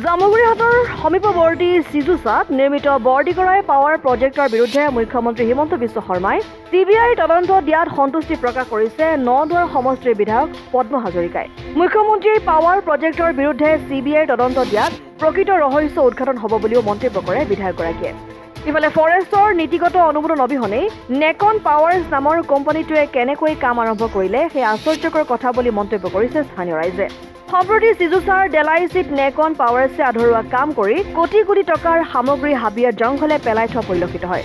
জামুগুৰিহাটৰ সমীপৱৰ্তী চিজুচাত নিৰ্মিত বৰডিগৰাই পাৱাৰ প্ৰজেক্টৰ বিৰুদ্ধে মুখ্যমন্ত্ৰী হিমন্ত বিশ্ব শৰ্মাই CBI তদন্ত দিয়াত সন্তুষ্টি প্ৰকাশ কৰিছে নদুৱাৰ সমষ্টিৰ বিধায়ক পদ্ম হাজৰিকাই। মুখ্যমন্ত্ৰীৰ পাৱাৰ প্ৰজেক্টৰ বিৰুদ্ধে CBI তদন্ত দিয়াত প্ৰকৃত ৰহস্য উদ্ঘাটন হ'ব বুলিও মন্তব্য কৰে বিধায়কগৰাকীয়ে। ইফালে ফৰেষ্টৰ নীতিগত অনুমোদন অবিহনে নেকন পাৱাৰ্ছ নামৰ কোম্পানীটোৱে কেনেকৈ কাম আৰম্ভ কৰিলে সেই আশ্চৰ্যকৰ কথা বুলি মন্তব্য কৰিছে স্থানীয় ৰাইজে। সম্প্ৰতি চিজুচাৰ ডেলাইচিত নেকন পাৱাৰ্ছে আধৰুৱা কাম কৰি কোটি কোটি টকাৰ সামগ্ৰী হাবিয়া জংঘলে পেলাই থোৱা পৰিলক্ষিত হয়।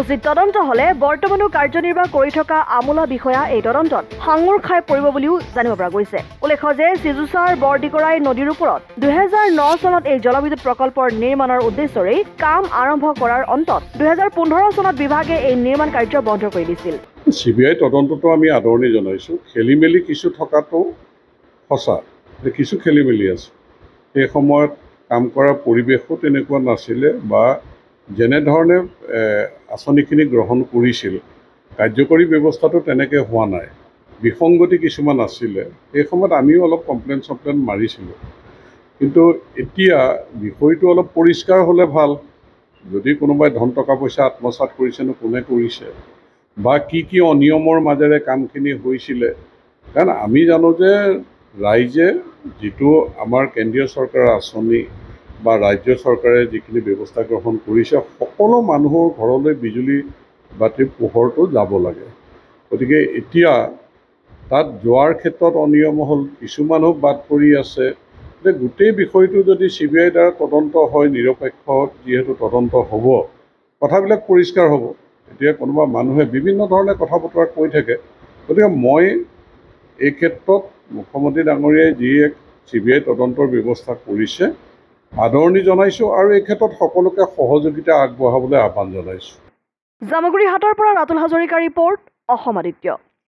উচিত তদন্ত হলে বৰ্তমানো কাৰ্যনিৰ্বাহ কৰি থকা আমোলা বিষয়া এই তদন্তত সাঙুৰ খাই পৰিব বুলিও জানিব পৰা গৈছে। উল্লেখ্য যে চিজুচাৰ বৰডিগৰাই নদীৰ ওপৰত 2009 চনত এই জলবিদ্যুৎ প্ৰকল্পৰ নিৰ্মাণৰ উদ্দেশ্যৰে কাম আৰম্ভ কৰাৰ অন্তত 2015 চনত বিভাগে এই নিৰ্মাণ কাৰ্য বন্ধ কৰি দিছিল। CBI তদন্তটো আমি আদৰণি জনাইছোঁ। খেলিমেলি কিছু থকাটো সঁচা, কিছু খেলিমেলি আছে। সেই সময়ত কাম কৰাৰ পৰিৱেশো তেনেকুৱা নাছিলে বা যেনেধৰণে আঁচনিখিনি গ্ৰহণ কৰিছিল কাৰ্যকৰী ব্যৱস্থাটো তেনেকৈ হোৱা নাই, বিসংগতি কিছুমান আছিলে। সেই সময়ত আমিও অলপ কমপ্লেইন মাৰিছিলোঁ। কিন্তু এতিয়া বিষয়টো অলপ পৰিষ্কাৰ হ'লে ভাল। যদি কোনোবাই ধন টকা পইচা আত্মসাৎ কৰিছেনো কোনে কৰিছে বা কি কি অনিয়মৰ মাজেৰে কামখিনি হৈছিলে, কাৰণ আমি জানো যে ৰাইজে যিটো আমাৰ কেন্দ্ৰীয় চৰকাৰৰ আঁচনি বা ৰাজ্য চৰকাৰে যিখিনি ব্যৱস্থা গ্ৰহণ কৰিছে সকলো মানুহৰ ঘৰলৈ বিজুলী বাতিৰ পোহৰটো যাব লাগে। গতিকে এতিয়া তাত যোৱাৰ ক্ষেত্ৰত অনিয়ম হ'ল, কিছু মানুহ বাদ পৰি আছে। গোটেই বিষয়টো যদি CBI দ্বাৰা তদন্ত হয়, নিৰপেক্ষ যিহেতু তদন্ত হ'ব, কথাবিলাক পৰিষ্কাৰ হ'ব। এতিয়া কোনোবা মানুহে বিভিন্ন ধৰণে কথা বতৰা কৈ থাকে। গতিকে মই এই ক্ষেত্ৰত মুখ্যমন্ত্ৰী ডাঙৰীয়াই যি এক CBI তদন্তৰ ব্যৱস্থা কৰিছে আদৰণি জনাইছোঁ আৰু এই ক্ষেত্ৰত সকলোকে সহযোগিতা আগবঢ়াবলৈ আহ্বান জনাইছোঁ। জামুগুৰিহাটৰ পৰা ৰাতুল হাজৰিকাৰ ৰিপৰ্ট, অসম আদিত্য।